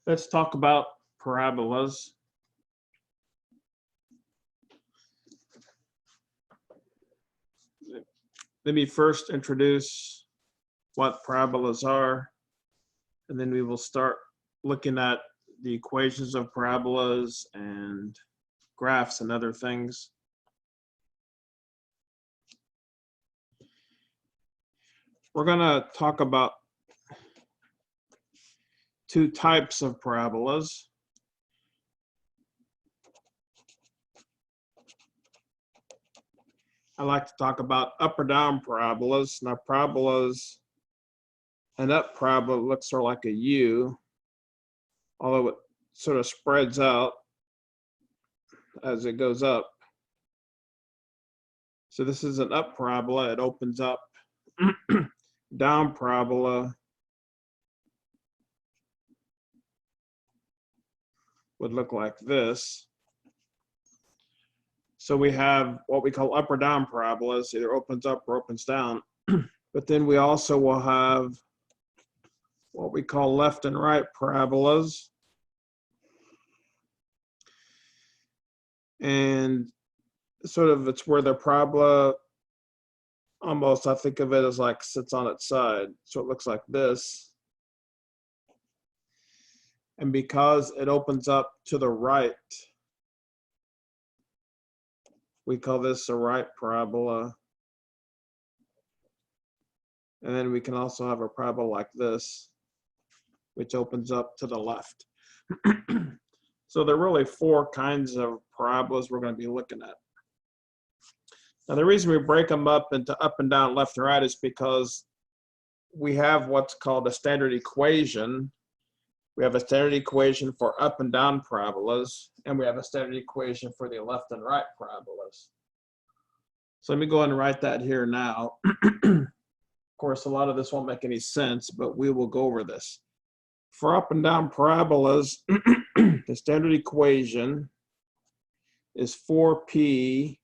Let's talk about parabolas. Let me first introduce what parabolas are, and then we will start looking at the equations of parabolas and graphs and other things. We're going to talk about two types of parabolas. I like to talk about up or down parabolas. Now, parabolas, an up parabola looks sort of like a U, although it sort of spreads out as it goes up. So this is an up parabola, it opens up. Down parabola would look like this. So we have what we call up or down parabolas, either opens up or opens down. But then we also will have what we call left and right parabolas. And sort of it's where the parabola almost, I think of it as like sits on its side. So it looks like this. And because it opens up to the right, we call this a right parabola. And then we can also have a parabola like this, which opens up to the left. So there are really four kinds of parabolas we're going to be looking at. Now, the reason we break them up into up and down, left and right is because we have what's called a standard equation. We have a standard equation for up and down parabolas, and we have a standard equation for the left and right parabolas. So let me go ahead and write that here now. Of course, a lot of this won't make any sense, but we will go over this. For up and down parabolas, the standard equation is 4p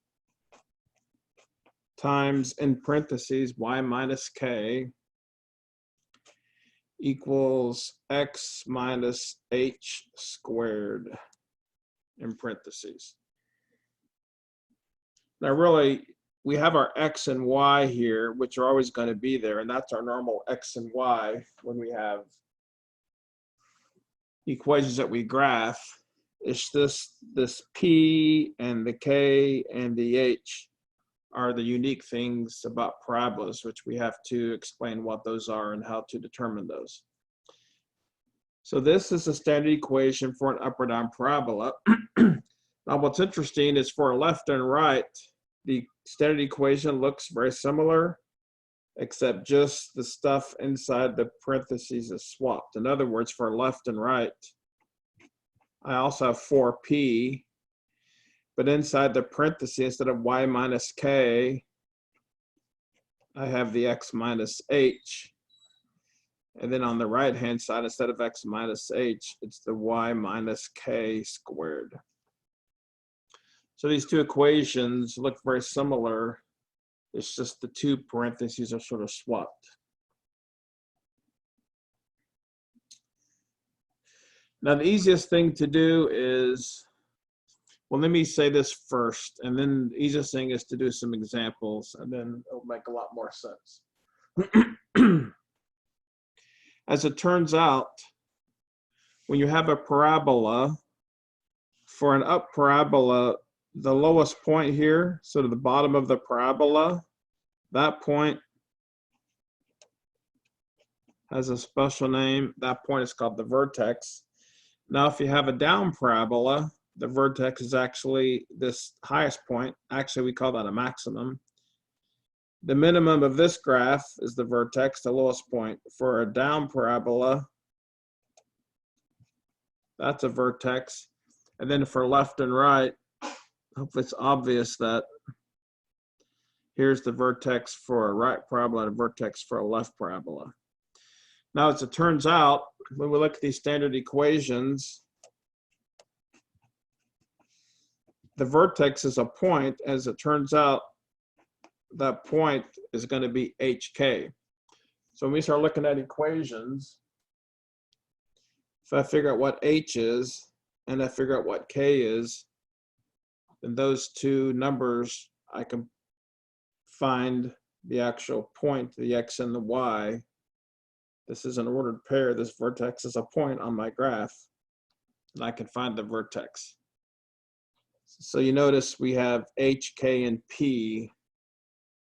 times, in parentheses, y minus k equals x minus h squared, in parentheses. Now really, we have our x and y here, which are always going to be there, and that's our normal x and y when we have equations that we graph. It's this p and the k and the h are the unique things about parabolas, which we have to explain what those are and how to determine those. So this is a standard equation for an up or down parabola. Now what's interesting is for left and right, the standard equation looks very similar, except just the stuff inside the parentheses is swapped. In other words, for left and right, I also have 4p, but inside the parentheses, instead of y minus k, I have the x minus h. And then on the right-hand side, instead of x minus h, it's the y minus k squared. So these two equations look very similar. It's just the two parentheses are sort of swapped. Now, the easiest thing to do is, well, let me say this first, and then the easiest thing is to do some examples, and then it'll make a lot more sense. As it turns out, when you have a parabola, for an up parabola, the lowest point here, sort of the bottom of the parabola, that point has a special name. That point is called the vertex. Now, if you have a down parabola, the vertex is actually this highest point. Actually, we call that a maximum. The minimum of this graph is the vertex, the lowest point. For a down parabola, that's a vertex. And then for left and right, hopefully it's obvious that here's the vertex for a right parabola and a vertex for a left parabola. Now, as it turns out, when we look at these standard equations, the vertex is a point. As it turns out, that point is going to be hk. So when we start looking at equations, if I figure out what h is and I figure out what k is, then those two numbers, I can find the actual point, the x and the y. This is an ordered pair. This vertex is a point on my graph, and I can find the vertex. So you notice we have h, k, and p.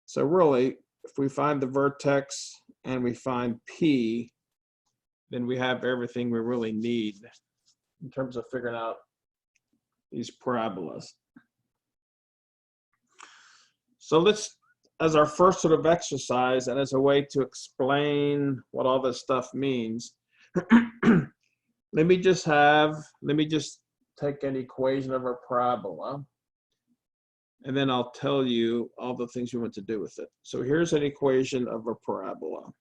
So really, if we find the vertex and we find p, then we have everything we really need in terms of figuring out these parabolas. So let's, as our first sort of exercise and as a way to explain what all this stuff means, let me just take an equation of a parabola, and then I'll tell you all the things we want to do with it. So here's an equation of a parabola.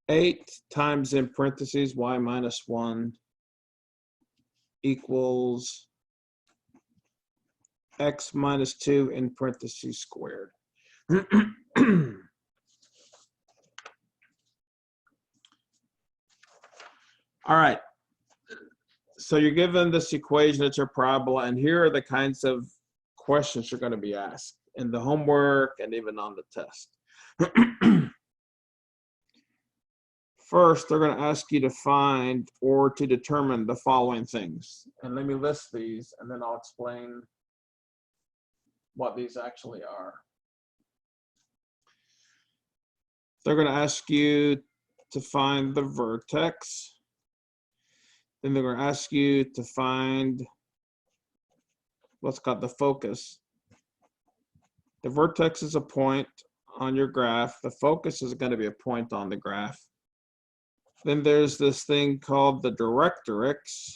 8 times in parentheses y minus 1 equals x minus 2 in parentheses squared. All right, so you're given this equation, it's a parabola, and here are the kinds of questions you're going to be asked in the homework and even on the test. First, they're going to ask you to find or to determine the following things. And let me list these, and then I'll explain what these actually are. They're going to ask you to find the vertex. Then they're going to ask you to find what's called the focus. The vertex is a point on your graph. The focus is going to be a point on the graph. Then there's this thing called the Directrix,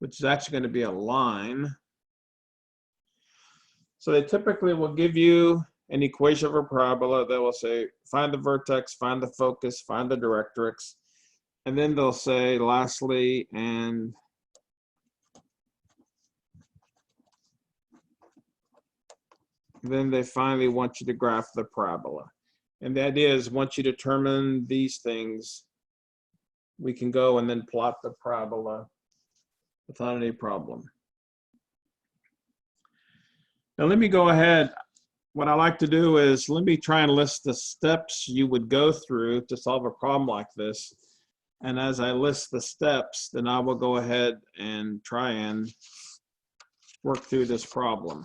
which is actually going to be a line. So they typically will give you an equation of a parabola. They will say, find the vertex, find the focus, find the Directrix. And then they'll say, lastly, and then they finally want you to graph the parabola. And the idea is once you determine these things, we can go and then plot the parabola without any problem. Now let me go ahead. What I like to do is let me try and list the steps you would go through to solve a problem like this. And as I list the steps, then I will go ahead and try and work through this problem.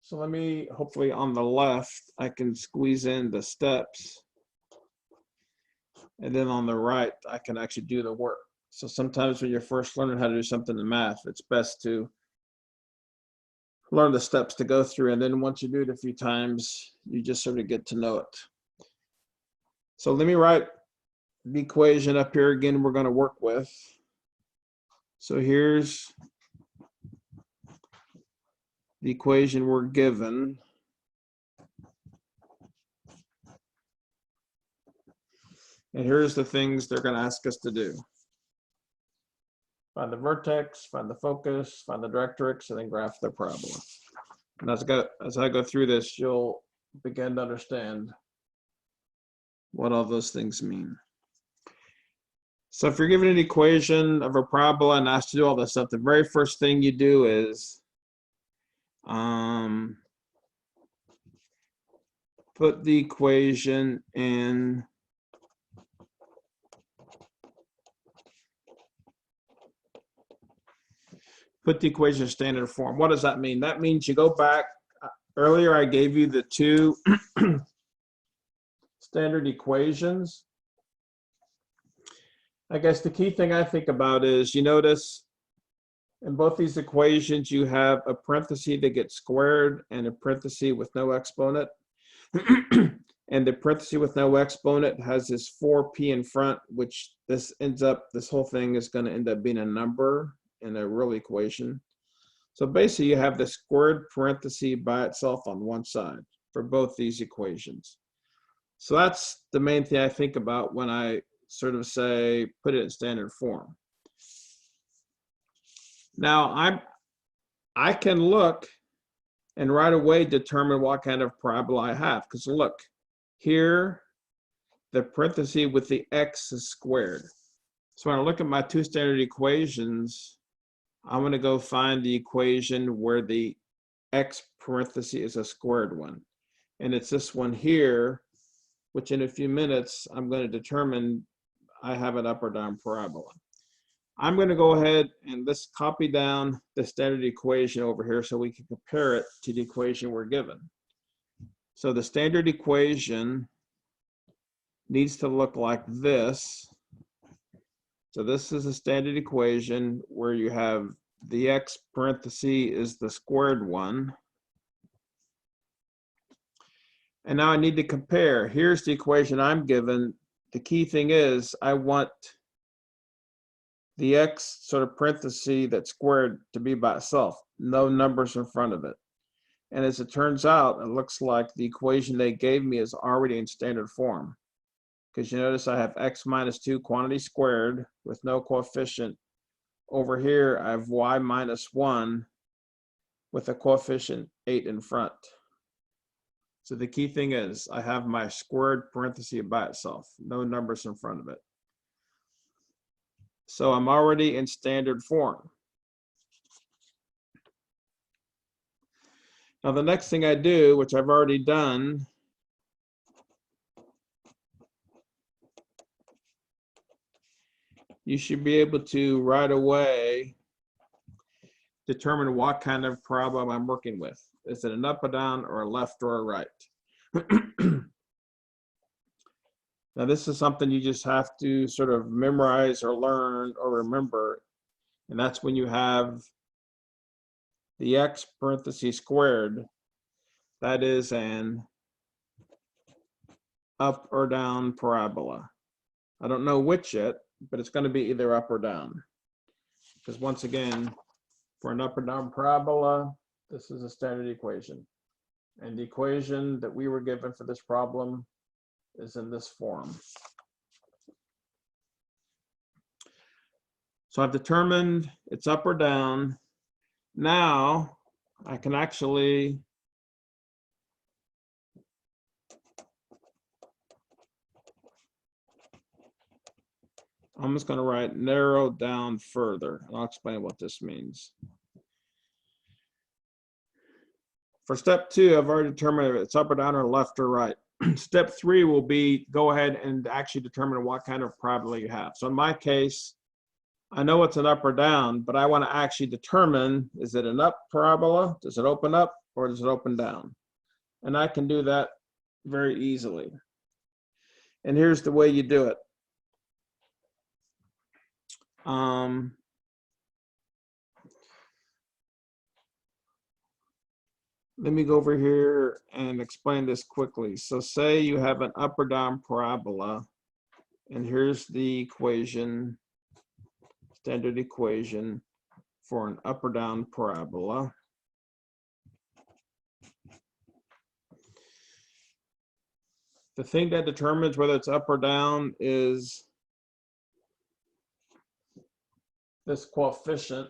So let me, hopefully on the left, I can squeeze in the steps. And then on the right, I can actually do the work. So sometimes when you're first learning how to do something in math, it's best to learn the steps to go through. And then once you do it a few times, you just sort of get to know it. So let me write the equation up here again we're going to work with. So here's the equation we're given. And here's the things they're going to ask us to do. Find the vertex, find the focus, find the directrix, and then graph the parabola. And as I go through this, you'll begin to understand what all those things mean. So if you're given an equation of a parabola and asked to do all this stuff, the very first thing you do is put the equation in standard form. What does that mean? That means you go back. Earlier I gave you the two standard equations. I guess the key thing I think about is, you notice in both these equations you have a parenthesis that gets squared and a parenthesis with no exponent. And the parenthesis with no exponent has this 4p in front, which this whole thing is going to end up being a number in a real equation. So basically you have the squared parenthesis by itself on one side for both these equations. So that's the main thing I think about when I sort of say put it in standard form. Now I can look and right away determine what kind of parabola I have. Because look, here, the parenthesis with the x is squared. So when I look at my two standard equations, I'm going to go find the equation where the x parenthesis is a squared one. And it's this one here, which in a few minutes, I'm going to determine I have an up or down parabola. I'm going to go ahead and let's copy down the standard equation over here so we can compare it to the equation we're given. So the standard equation needs to look like this. So this is a standard equation where you have the x parenthesis is the squared one. And now I need to compare. Here's the equation I'm given. The key thing is I want the x sort of parenthesis that's squared to be by itself, no numbers in front of it. And as it turns out, it looks like the equation they gave me is already in standard form. Because you notice I have x minus 2 quantity squared with no coefficient. Over here, I have y minus 1 with a coefficient 8 in front. So the key thing is I have my squared parenthesis by itself, no numbers in front of it. So I'm already in standard form. Now the next thing I do, which I've already done, you should be able to right away determine what kind of problem I'm working with. Is it an up or down or a left or a right? Now this is something you just have to sort of memorize or learn or remember. And that's when you have the x parenthesis squared, that is an up or down parabola. I don't know which yet, but it's going to be either up or down. Because once again, for an up or down parabola, this is a standard equation. And the equation that we were given for this problem is in this form. So I've determined it's up or down. Now I can actually I'm just going to write narrow down further, and I'll explain what this means. For step 2, I've already determined if it's up or down or left or right. Step 3 will be go ahead and actually determine what kind of parabola you have. So in my case, I know it's an up or down, but I want to actually determine, is it an up parabola? Does it open up or does it open down? And I can do that very easily. And here's the way you do it. Let me go over here and explain this quickly. So say you have an up or down parabola, and here's the equation, standard equation for an up or down parabola. The thing that determines whether it's up or down is this coefficient.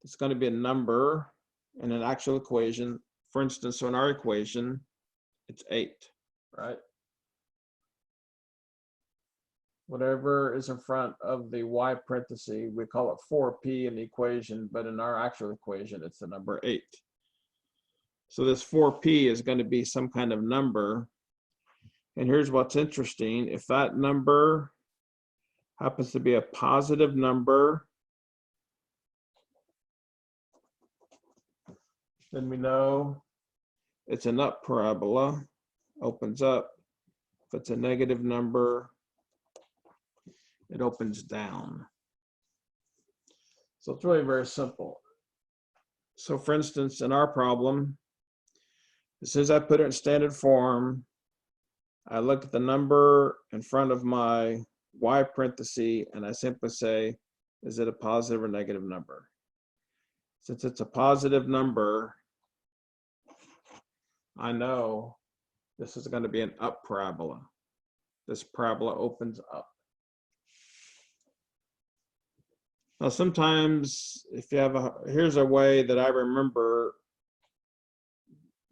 It's going to be a number in an actual equation. For instance, so in our equation, it's 8, right? Whatever is in front of the y parenthesis, we call it 4p in the equation, but in our actual equation, it's the number 8. So this 4p is going to be some kind of number. And here's what's interesting. If that number happens to be a positive number, then we know it's an up parabola, opens up. If it's a negative number, it opens down. So it's really very simple. So for instance, in our problem, as soon as I put it in standard form, I look at the number in front of my y parenthesis and I simply say, is it a positive or negative number? Since it's a positive number, I know this is going to be an up parabola. This parabola opens up. Now, sometimes if you have here's a way that I remember,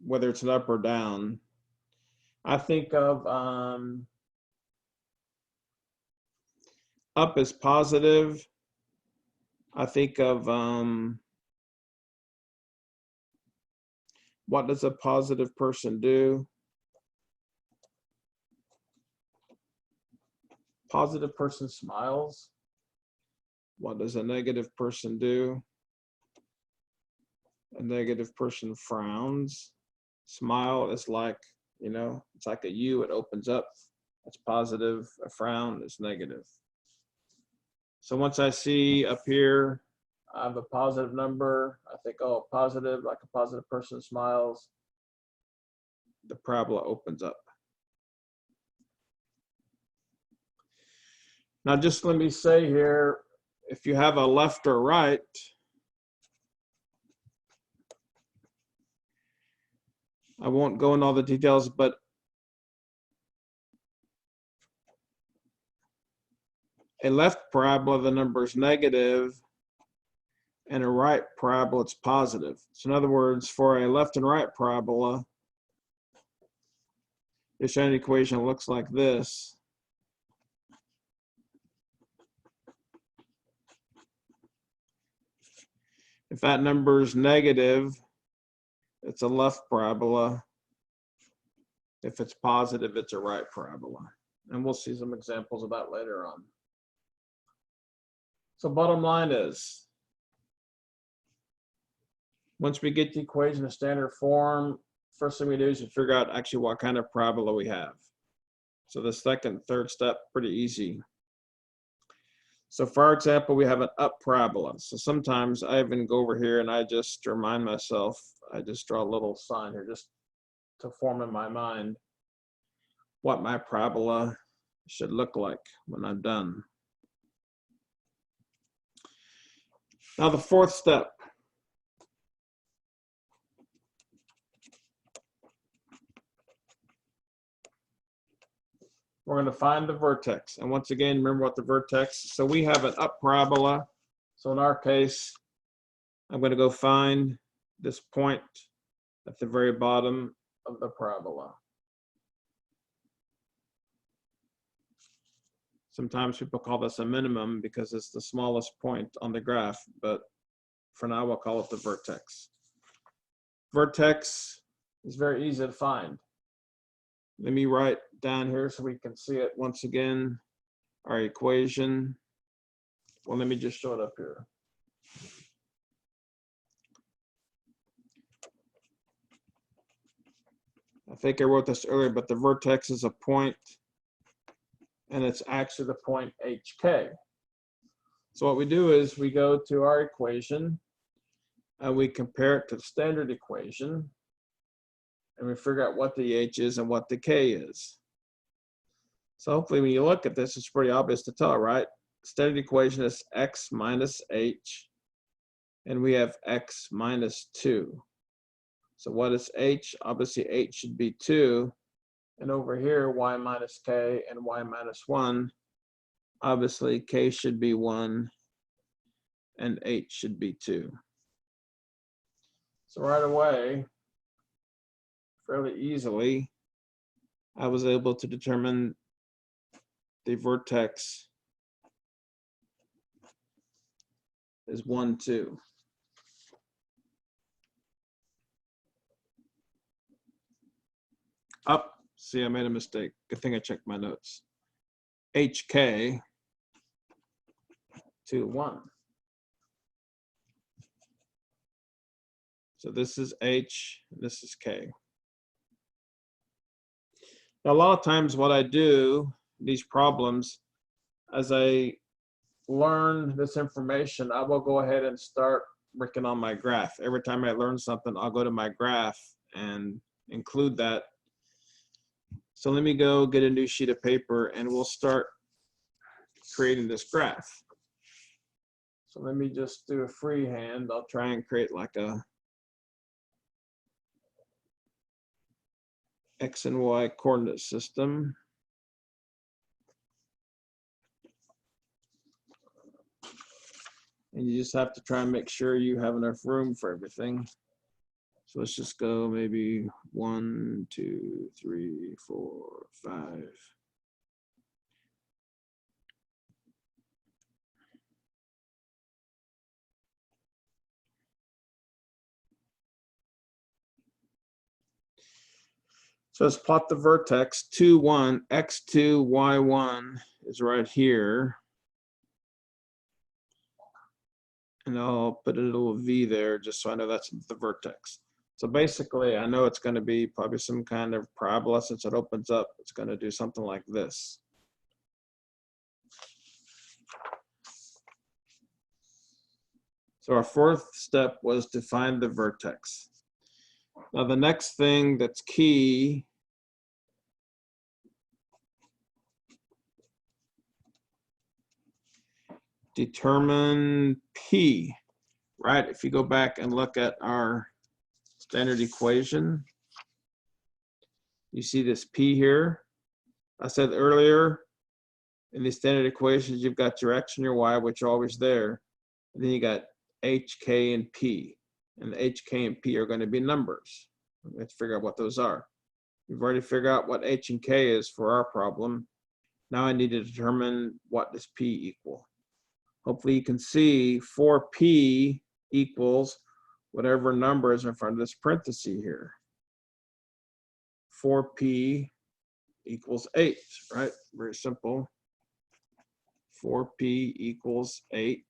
whether it's an up or down. I think of up as positive. I think of what does a positive person do? Positive person smiles. What does a negative person do? A negative person frowns. Smile is like, you know, it's like a U, it opens up. That's positive. A frown is negative. So once I see up here, I have a positive number. I think, oh, positive, like a positive person smiles. The parabola opens up. Now, just let me say here, if you have a left or right, I won't go into all the details, but a left parabola, the number is negative, and a right parabola, it's positive. So in other words, for a left and right parabola, the Shannon equation looks like this. If that number is negative, it's a left parabola. If it's positive, it's a right parabola. And we'll see some examples of that later on. So bottom line is, once we get the equation in standard form, first thing we do is we figure out actually what kind of parabola we have. So the second, third step, pretty easy. So for our example, we have an up parabola. So sometimes I even go over here and I just remind myself, I just draw a little sign here just to form in my mind what my parabola should look like when I'm done. Now the fourth step. We're going to find the vertex. And once again, remember what the vertex, so we have an up parabola. So in our case, I'm going to go find this point at the very bottom of the parabola. Sometimes people call this a minimum because it's the smallest point on the graph, but for now we'll call it the vertex. Vertex is very easy to find. Let me write down here so we can see it once again, our equation. Well, let me just show it up here. I think I wrote this earlier, but the vertex is a point, and it's actually the point HK. So what we do is we go to our equation, and we compare it to the standard equation, and we figure out what the H is and what the K is. So hopefully when you look at this, it's pretty obvious to tell, right? Standard equation is X minus H, and we have X minus 2. So what is H? Obviously H should be 2, and over here Y minus K and Y minus 1. Obviously K should be 1, and H should be 2. So right away, fairly easily, I was able to determine the vertex is 1, 2. Up, see, I made a mistake. Good thing I checked my notes. HK 2, 1. So this is H, this is K. Now, a lot of times what I do, these problems, as I learn this information, I will go ahead and start working on my graph. Every time I learn something, I'll go to my graph and include that. So let me go get a new sheet of paper and we'll start creating this graph. So let me just do a freehand. I'll try and create like a X and Y coordinate system. And you just have to try and make sure you have enough room for everything. So let's just go maybe 1, 2, 3, 4, 5. So let's plot the vertex 2, 1, x2, y1 is right here. And I'll put a little v there just so I know that's the vertex. So basically, I know it's going to be probably some kind of parabola. Since it opens up, it's going to do something like this. So our fourth step was to find the vertex. Now the next thing that's key determine P, right? If you go back and look at our standard equation, you see this P here. I said earlier, in the standard equations, you've got your X and your Y, which are always there. And then you got H, K, and P. And the H, K, and P are going to be numbers. Let's figure out what those are. We've already figured out what H and K is for our problem. Now I need to determine what does P equal. Hopefully you can see 4P equals whatever number is in front of this parenthesis here. 4P equals 8, right? Very simple. 4P equals 8,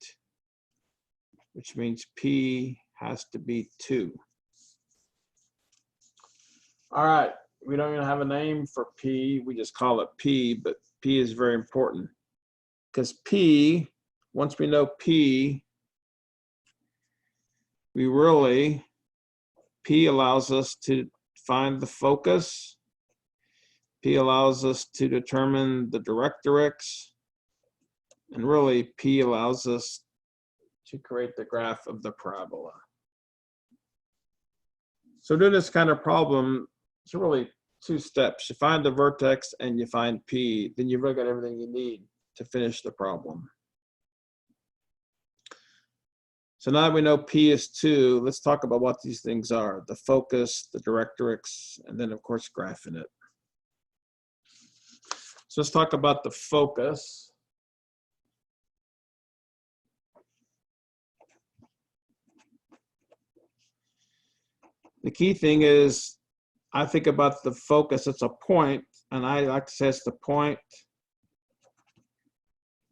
which means P has to be 2. All right, we don't even have a name for P. We just call it P, but P is very important because P, once we know P, P allows us to find the focus. P allows us to determine the Directrix. And really, P allows us to create the graph of the parabola. So doing this kind of problem, it's really 2 steps. You find the vertex and you find P, then you've really got everything you need to finish the problem. So now that we know P is 2, let's talk about what these things are: the focus, the Directrix, and then of course graphing it. So let's talk about the focus. The key thing is, I think about the focus, it's a point, and I like to say it's the point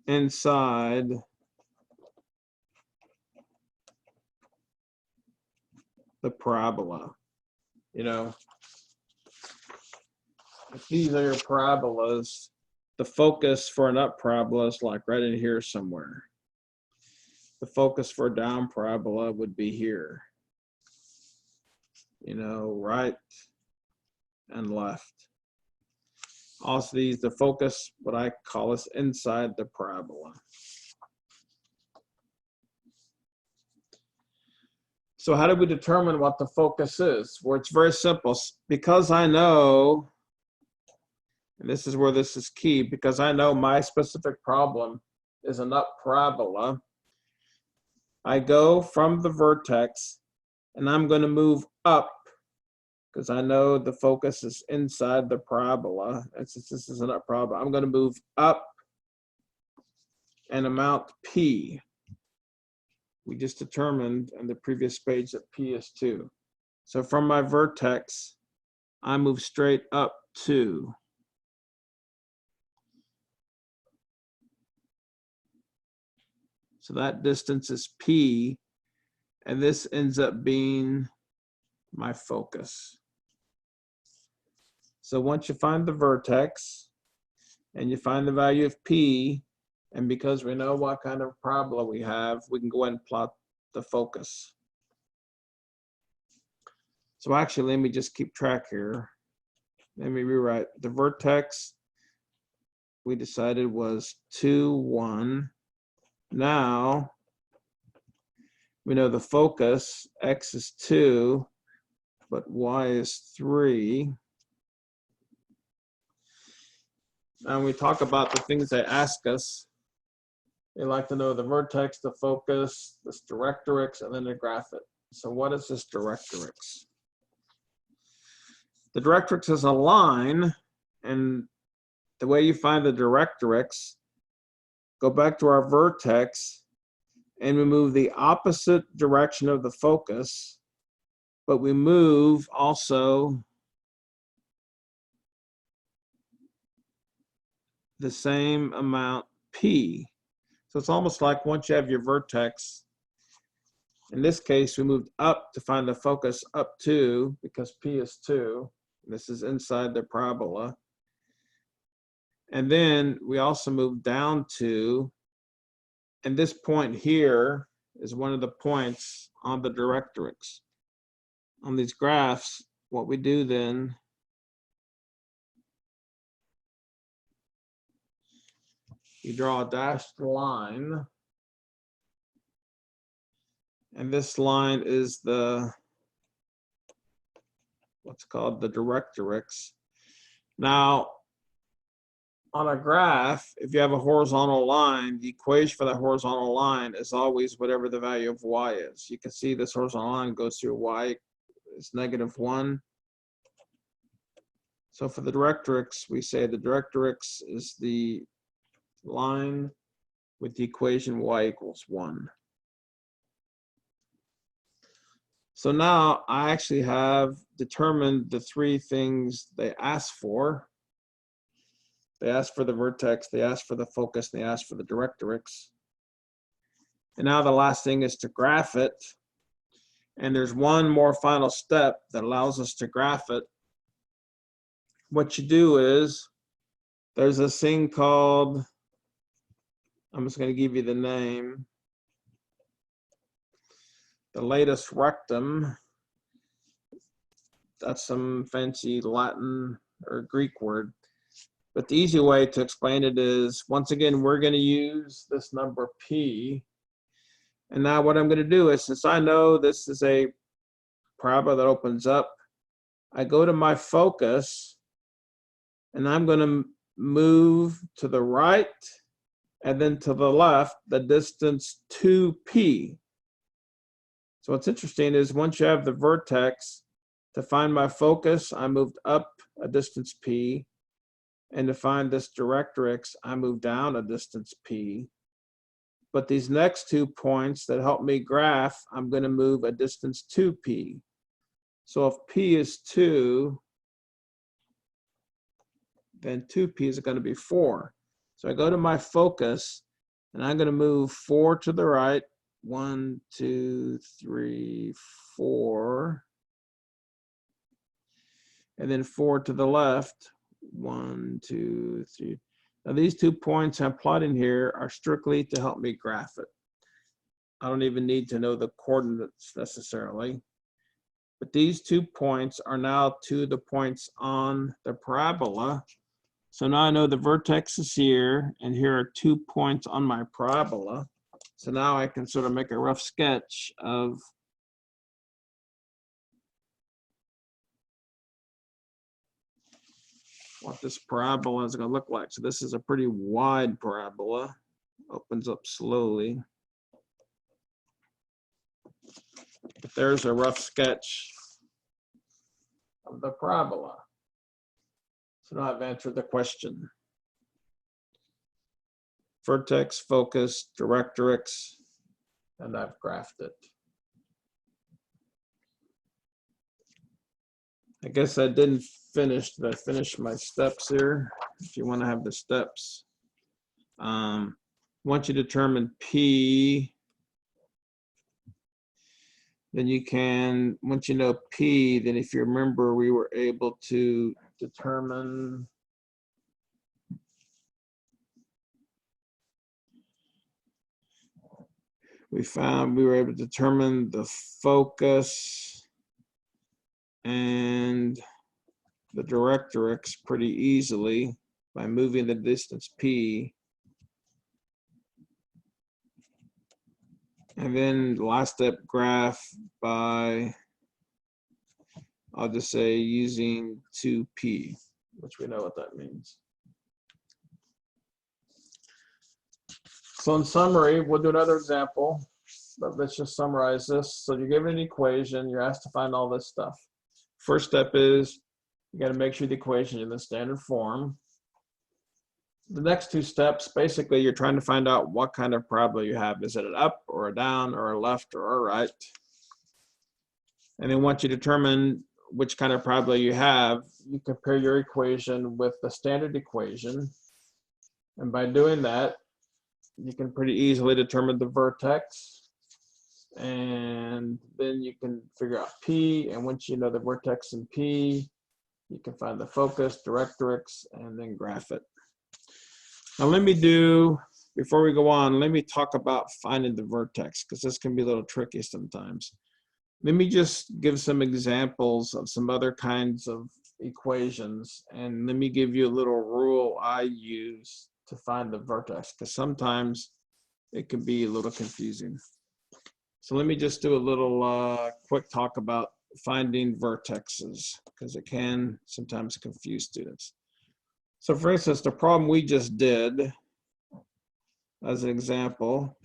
inside the parabola. You know, if these are your parabolas, the focus for an up parabola is like right in here somewhere. The focus for a down parabola would be here. You know, right and left. Also these, the focus, what I call is inside the parabola. So how do we determine what the focus is? Well, it's very simple. Because I know, and this is where this is key, because I know my specific problem is an up parabola, I go from the vertex and I'm going to move up because I know the focus is inside the parabola. And since this is an up parabola, I'm going to move up an amount P. We just determined on the previous page that P is 2. So from my vertex, I move straight up 2. So that distance is P, and this ends up being my focus. So once you find the vertex and you find the value of P, and because we know what kind of parabola we have, we can go ahead and plot the focus. So actually, let me just keep track here. Let me rewrite. The vertex we decided was 2, 1. Now we know the focus, X is 2, but Y is 3. And we talk about the things they ask us. They like to know the vertex, the focus, this directrix, and then to graph it. So what is this directrix? The directrix is a line, and the way you find the directrix, go back to our vertex and we move the opposite direction of the focus, but we move also the same amount p. So it's almost like once you have your vertex, in this case, we moved up to find the focus up 2 because p is 2. This is inside the parabola. And then we also move down 2. And this point here is one of the points on the directrix. On these graphs, what we do then, you draw a dashed line, and this line is the what's called the directrix. Now, on a graph, if you have a horizontal line, the equation for that horizontal line is always whatever the value of y is. You can see this horizontal line goes through y is -1. So for the directrix, we say the directrix is the line with the equation y equals 1. So now I actually have determined the 3 things they asked for. They asked for the vertex, they asked for the focus, they asked for the directrix. And now the last thing is to graph it. And there's one more final step that allows us to graph it. What you do is, there's this thing called, I'm just going to give you the name, the latest rectum. That's some fancy Latin or Greek word. But the easy way to explain it is, once again, we're going to use this number p. And now what I'm going to do is, since I know this is a parabola that opens up, I go to my focus, and I'm going to move to the right and then to the left, the distance 2p. So what's interesting is once you have the vertex, to find my focus, I moved up a distance p. And to find this directrix, I move down a distance p. But these next 2 points that help me graph, I'm going to move a distance 2p. So if p is 2, then 2p is going to be 4. So I go to my focus, and I'm going to move 4 to the right. 1, 2, 3, 4. And then 4 to the left. 1, 2, 3. Now these 2 points I'm plotting here are strictly to help me graph it. I don't even need to know the coordinates necessarily. But these 2 points are now 2 of the points on the parabola. So now I know the vertex is here, and here are 2 points on my parabola. So now I can sort of make a rough sketch of what this parabola is going to look like. So this is a pretty wide parabola, opens up slowly. But there's a rough sketch of the parabola. So now I've answered the question. Vertex, focus, directrix, and I've graphed it. I guess I didn't finish. Did I finish my steps here? If you want to have the steps. Once you determine P, then you can, once you know P, then if you remember, we were able to determine we were able to determine the focus and the directrix pretty easily by moving the distance P. And then last step, graph by, I'll just say using 2P, which we know what that means. So in summary, we'll do another example, but let's just summarize this. So you're given an equation, you're asked to find all this stuff. First step is you got to make sure the equation is in the standard form. The next two steps, basically, you're trying to find out what kind of parabola you have. Is it an up or a down or a left or a right? And then once you determine which kind of parabola you have, you compare your equation with the standard equation. And by doing that, you can pretty easily determine the vertex. And then you can figure out P. And once you know the vertex and P, you can find the focus, Directrix, and then graph it. Now before we go on, let me talk about finding the vertex, because this can be a little tricky sometimes. Let me just give some examples of some other kinds of equations, and let me give you a little rule I use to find the vertex, because sometimes it can be a little confusing. So let me just do a little quick talk about finding vertexes, because it can sometimes confuse students. So for instance, the problem we just did, as an example,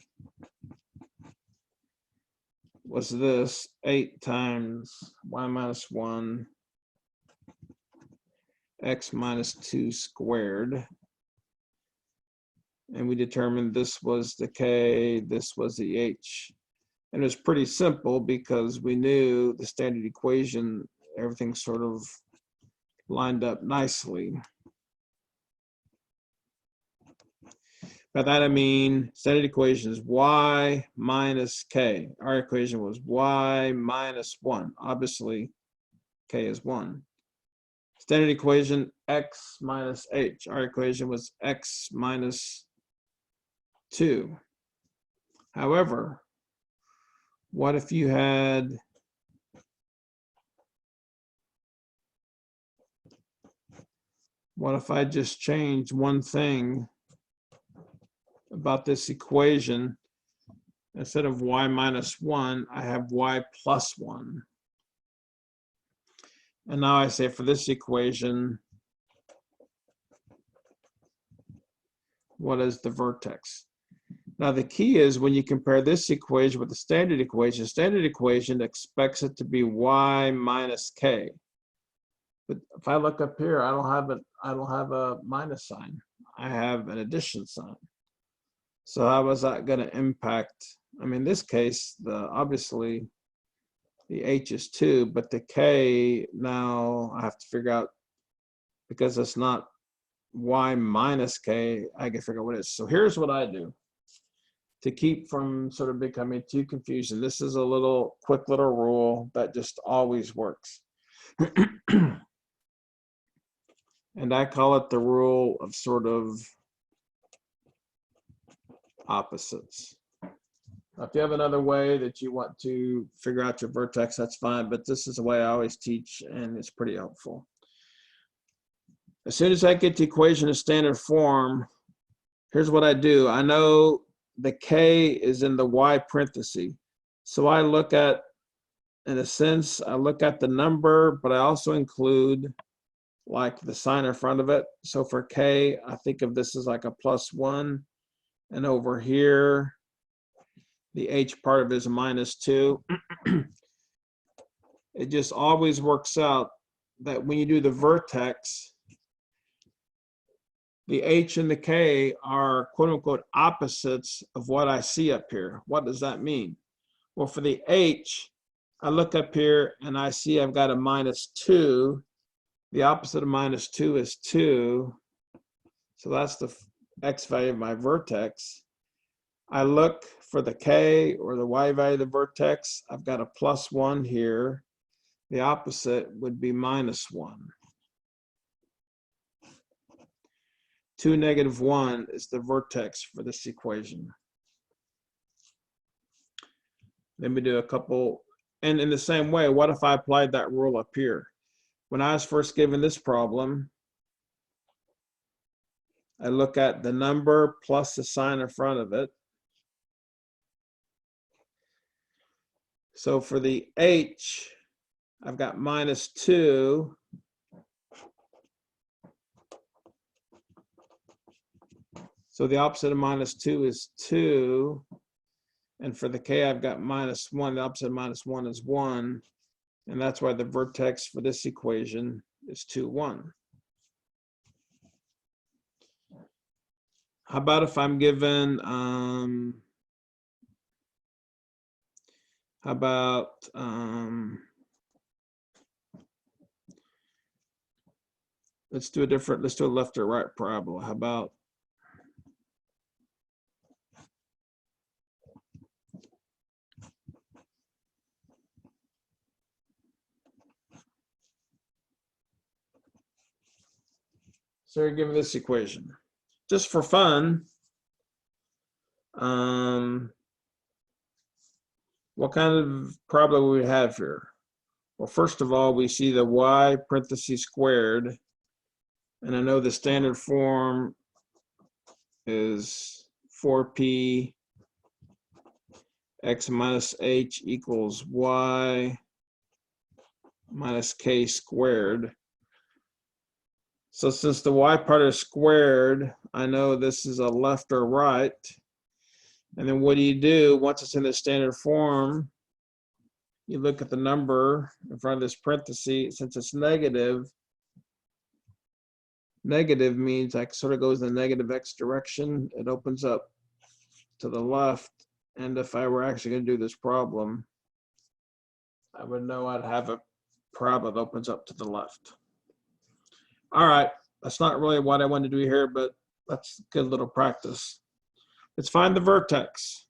was this 8 times y minus 1 x minus 2 squared. And we determined this was the k, this was the h. And it was pretty simple because we knew the standard equation, everything sort of lined up nicely. By that I mean standard equation is y minus k. Our equation was y minus 1. Obviously, k is 1. Standard equation x minus h. Our equation was x minus 2. However, what if you had what if I just changed one thing about this equation? Instead of y minus 1, I have y plus 1. And now I say for this equation, what is the vertex? Now the key is when you compare this equation with the standard equation expects it to be y minus k. But if I look up here, I don't have a minus sign. I have an addition sign. So how is that going to impact? I mean, in this case, obviously the h is 2, but the k now I have to figure out, because it's not y minus k, I can figure out what it is. So here's what I do to keep from sort of becoming too confusing. This is a quick little rule that just always works. And I call it the rule of sort of opposites. Now, if you have another way that you want to figure out your vertex, that's fine, but this is the way I always teach, and it's pretty helpful. As soon as I get the equation in standard form, here's what I do. I know the k is in the y parenthesis. So I look at, in a sense, I look at the number, but I also include like the sign in front of it. So for k, I think of this as like a plus 1. And over here, the h part of it is a minus 2. It just always works out that when you do the vertex, the h and the k are quote unquote opposites of what I see up here. What does that mean? Well, for the h, I look up here and I see I've got a minus 2. The opposite of minus 2 is 2. So that's the x value of my vertex. I look for the k or the y value of the vertex. I've got a plus 1 here. The opposite would be minus 1. 2, negative 1 is the vertex for this equation. Let me do a couple. And in the same way, what if I applied that rule up here? When I was first given this problem, I look at the number plus the sign in front of it. So for the h, I've got minus 2. So the opposite of -2 is 2. And for the k, I've got -1. The opposite of -1 is 1. And that's why the vertex for this equation is 2, 1. How about if I'm given, let's do a left or right parabola. How about, so you're given this equation. Just for fun, what kind of parabola would we have here? Well, first of all, we see the y parentheses squared, and I know the standard form is 4p x minus h equals y minus k squared. So since the y part is squared, I know this is a left or right. And then what do? Once it's in the standard form, you look at the number in front of this parenthesis. Since it's negative, negative means like sort of goes in the negative x direction. It opens up to the left. And if I were actually going to do this problem, I would know I'd have a parabola that opens up to the left. All right, that's not really what I want to do here, but that's good little practice. Let's find the vertex.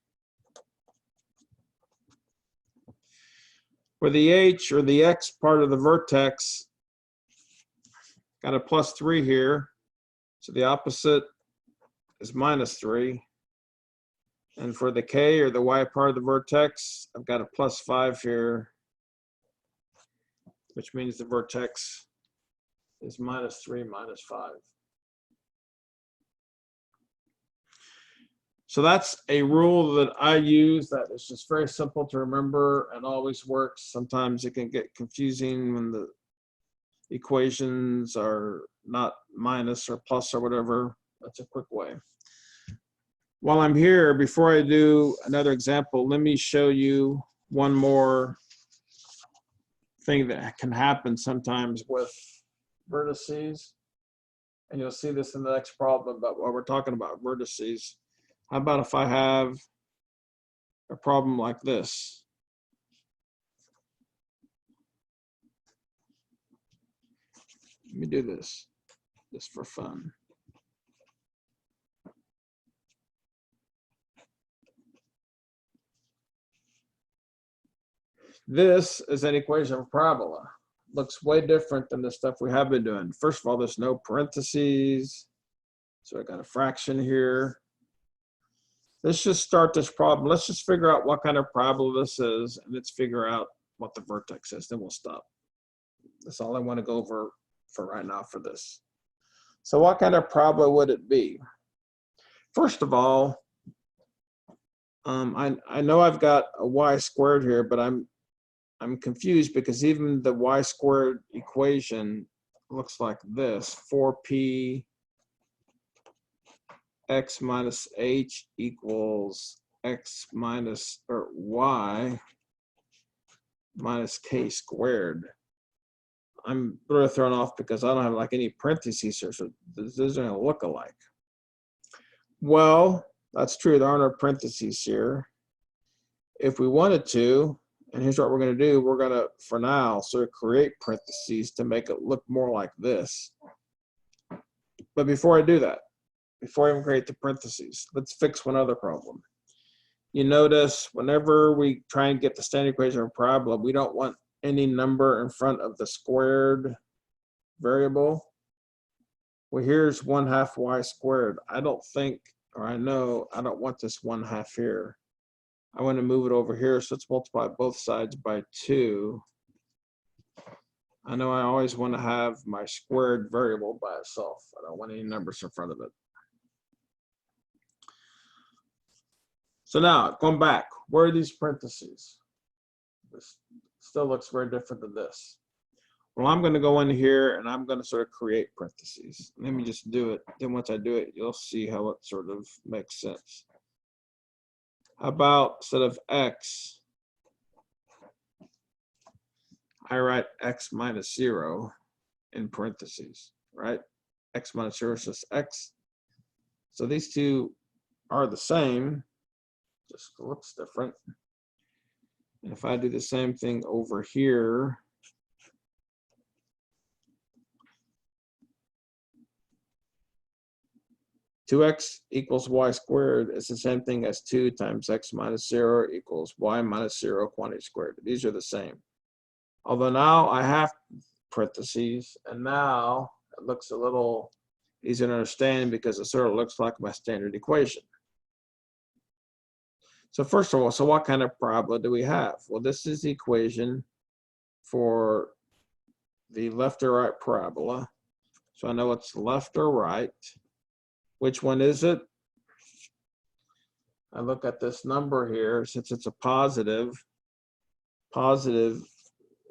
For the h or the x part of the vertex, got a +3 here. So the opposite is -3. And for the k or the y part of the vertex, I've got a +5 here, which means the vertex is -3, -5. So that's a rule that I use that is just very simple to remember and always works. Sometimes it can get confusing when the equations are not minus or plus or whatever. That's a quick way. While I'm here, before I do another example, let me show you one more thing that can happen sometimes with vertices. And you'll see this in the next problem about what we're talking about, vertices. How about if I have a problem like this? Let me do this just for fun. This is an equation of parabola. Looks way different than the stuff we have been doing. First of all, there's no parentheses. So I got a fraction here. Let's just start this problem. Let's just figure out what kind of parabola this is, and let's figure out what the vertex is, then we'll stop. That's all I want to go over for right now for this. So what kind of parabola would it be? First of all, I know I've got a y squared here, but I'm confused because even the y squared equation looks like this, 4p x minus h equals x minus or y minus k squared. I'm sort of thrown off because I don't have like any parentheses here, so this doesn't look alike. Well, that's true, there aren't no parentheses here. If we wanted to, and here's what we're going to do, we're going to, for now, sort of create parentheses to make it look more like this. But before I do that, before I even create the parentheses, let's fix one other problem. You notice whenever we try and get the standard equation of a parabola, we don't want any number in front of the squared variable. Well, here's 1/2 y squared. I don't think, or I know, I don't want this 1/2 here. I want to move it over here, so let's multiply both sides by 2. I know I always want to have my squared variable by itself. I don't want any numbers in front of it. So now, going back, where are these parentheses? This still looks very different than this. Well, I'm going to go in here and I'm going to sort of create parentheses. Let me just do it. Then once I do it, you'll see how it sort of makes sense. How about instead of x, I write x minus 0 in parentheses, right? X minus 0 is just x. So these two are the same, just looks different. And if I do the same thing over here, two x equals y squared is the same thing as 2 times x minus 0 equals y minus 0 quantity squared. These are the same. Although now I have parentheses, and now it looks a little easier to understand because it sort of looks like my standard equation. So first of all, so what kind of parabola do we have? Well, this is the equation for the left or right parabola. So I know it's left or right. Which one is it? I look at this number here. Since it's a positive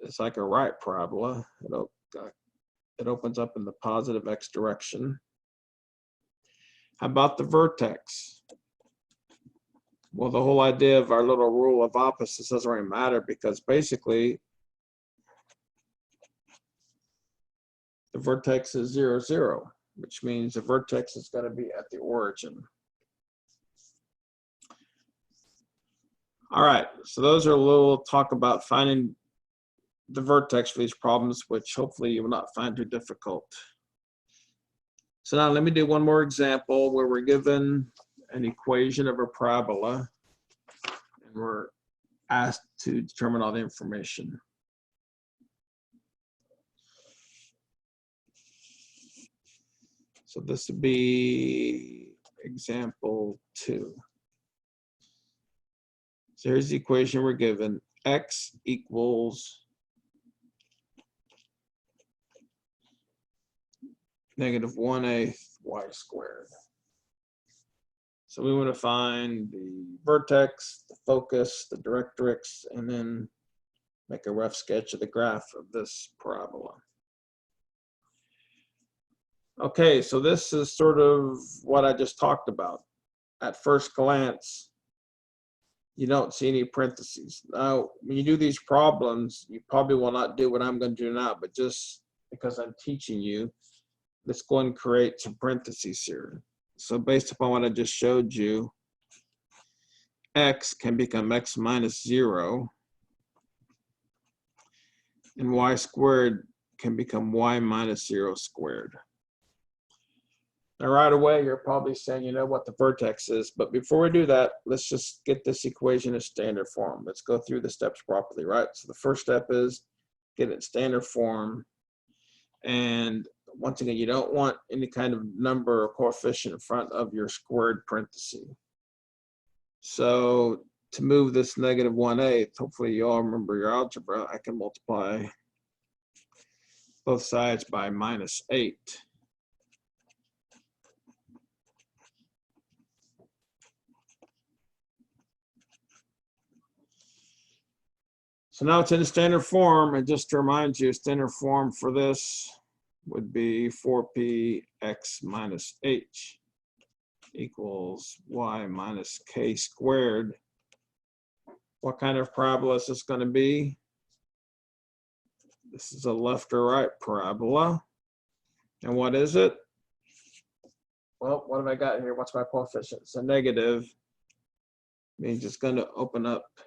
is like a right parabola. It opens up in the positive x direction. How about the vertex? Well, the whole idea of our little rule of opposites doesn't really matter because basically the vertex is 0, 0, which means the vertex is going to be at the origin. All right, so those are a little talk about finding the vertex for these problems, which hopefully you will not find too difficult. So now let me do one more example where we're given an equation of a parabola and we're asked to determine all the information. So this would be example 2. So here's the equation we're given. X equals -1/8 y squared. So we want to find the vertex, the focus, the directrix, and then make a rough sketch of the graph of this parabola. Okay, so this is sort of what I just talked about. At first glance, you don't see any parentheses. Now, when you do these problems, you probably will not do what I'm going to do now, but just because I'm teaching you, let's go and create some parentheses here. So based upon what I just showed you, x can become x minus 0, and y squared can become y minus 0 squared. Now right away, you're probably saying, you know what the vertex is, but before we do that, let's just get this equation in standard form. Let's go through the steps properly, right? So the first step is get it in standard form. And once again, you don't want any kind of number or coefficient in front of your squared parenthesis. So to move this -1/8, hopefully you all remember your algebra, I can multiply both sides by -8. So now it's in standard form, and just to remind you, standard form for this would be 4p x minus h equals y minus k squared. What kind of parabola is this going to be? This is a left or right parabola. And what is it? Well, what have I got here? What's my coefficient? It's a negative. Means it's going to open up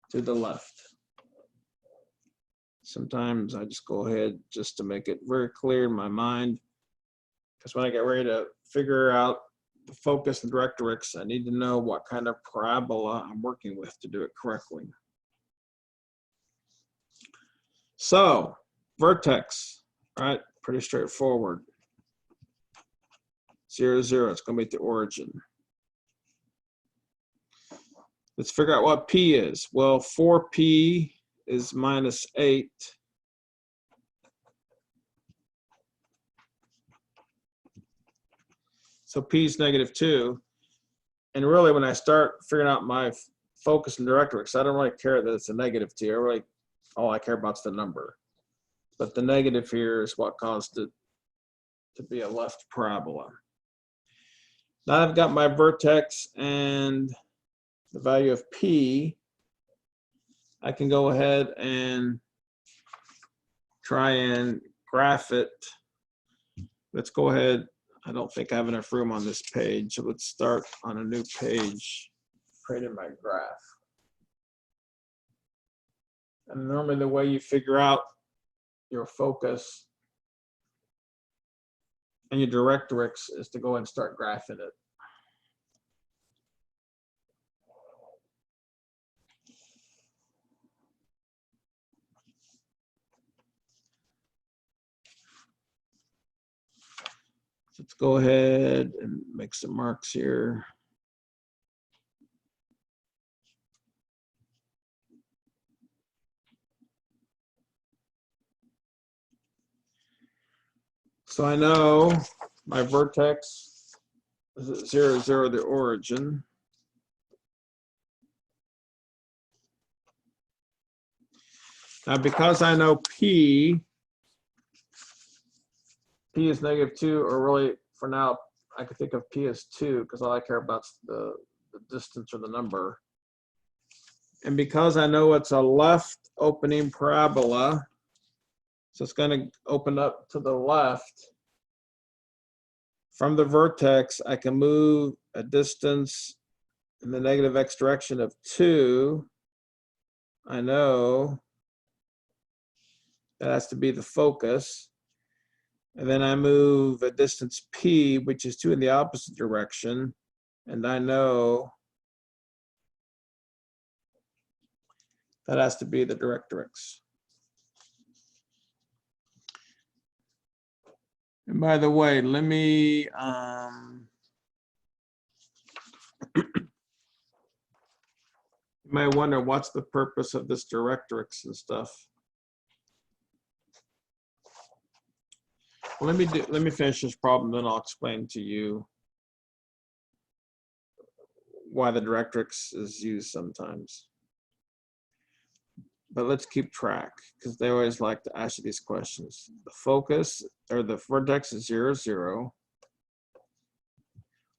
to the left. Sometimes I just go ahead just to make it very clear in my mind, because when I get ready to figure out the focus and directrix, I need to know what kind of parabola I'm working with to do it correctly. So, vertex, right? Pretty straightforward. 0, 0, it's going to be at the origin. Let's figure out what p is. Well, 4p is -8. So p is -2. And really, when I start figuring out my focus and directrix, I don't really care that it's a -2. All I care about is the number. but the negative here is what caused it to be a left parabola. Now I've got my vertex and the value of P. I can go ahead and try and graph it. Let's go ahead. I don't think I have enough room on this page, so let's start on a new page, creating my graph. And normally the way you figure out your focus and your directrix is to go and start graphing it. Let's go ahead and make some marks here. So I know my vertex is at 0, 0, the origin. Now, because I know P is -2, or really for now, I could think of P as 2 because all I care about is the distance or the number. And because I know it's a left opening parabola, so it's going to open up to the left. From the vertex, I can move a distance in the negative x direction of 2. I know that has to be the focus. And then I move a distance P, which is 2 in the opposite direction. And I know that has to be the directrix. And by the way, let me, you might wonder what's the purpose of this directrix and stuff. Well, let me finish this problem, then I'll explain to you why the directrix is used sometimes. But let's keep track because they always like to ask you these questions. The focus or the vertex is 0, 0.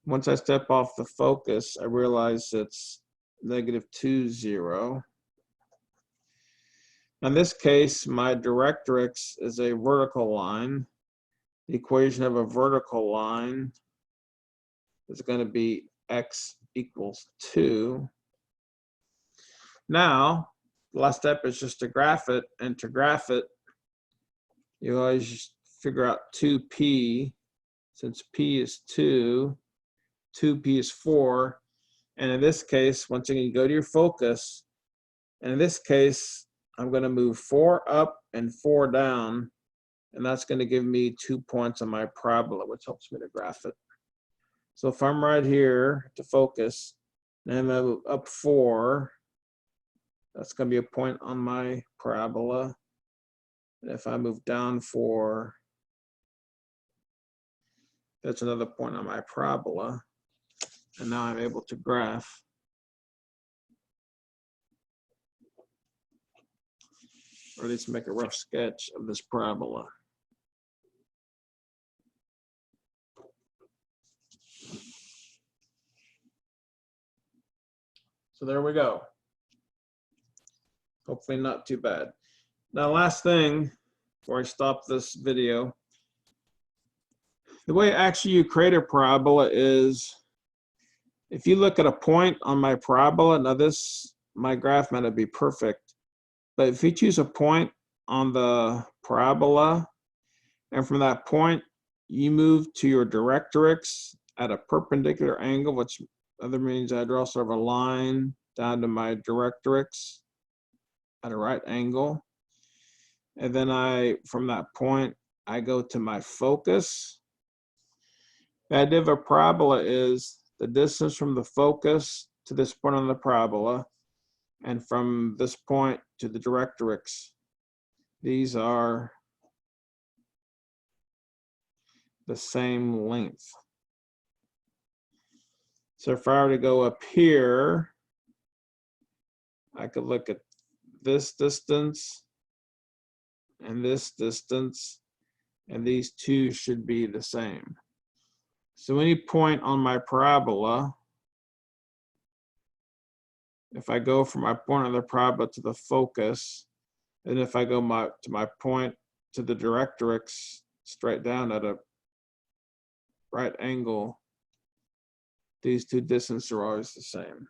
Once I step off the focus, I realize it's -2, 0. In this case, my directrix is a vertical line. The equation of a vertical line is going to be x equals 2. Now, the last step is just to graph it, and to graph it, you always just figure out 2p. Since p is 2, 2p is 4, and in this case, once again, you go to your focus, and in this case, I'm going to move 4 up and 4 down, and that's going to give me 2 points on my parabola, which helps me to graph it. So if I'm right here to focus, and I move up 4, that's going to be a point on my parabola. And if I move down 4, that's another point on my parabola. And now I'm able to graph. Or at least make a rough sketch of this parabola. So there we go. Hopefully not too bad. Now, last thing before I stop this video, the way actually you create a parabola is if you look at a point on my parabola, now my graph might not be perfect, but if you choose a point on the parabola, and from that point, you move to your directrix at a perpendicular angle, which other means I draw sort of a line down to my directrix at a right angle. And then from that point, I go to my focus. The idea of a parabola is the distance from the focus to this point on the parabola, and from this point to the directrix. These are the same length. So if I were to go up here, I could look at this distance and this distance, and these two should be the same. So any point on my parabola, if I go from my point on the parabola to the focus, and if I go to my point to the directrix straight down at a right angle, these two distances are always the same.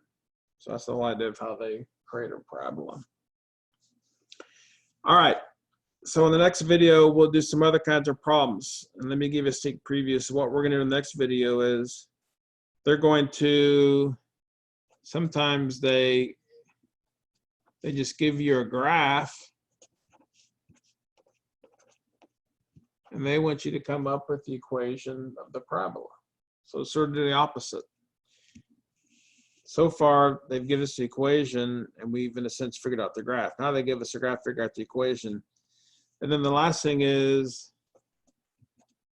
So that's the whole idea of how they create a parabola. All right, so in the next video, we'll do some other kinds of problems. And let me give you a sneak preview. So what we're gonna do in the next video is they're going to, sometimes they just give you a graph and they want you to come up with the equation of the parabola. So it's sort of the opposite. So far, they've given us the equation and we've in a sense figured out the graph. Now they give us a graph, figure out the equation. And then the last thing is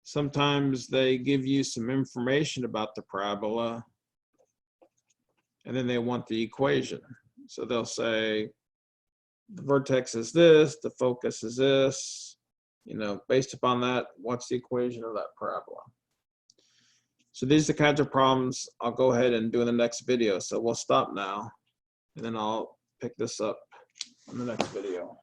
sometimes they give you some information about the parabola and then they want the equation. So they'll say the vertex is this, the focus is this, you know, based upon that, what's the equation of that parabola? So these are the kinds of problems I'll go ahead and do in the next video. So we'll stop now and then I'll pick this up in the next video.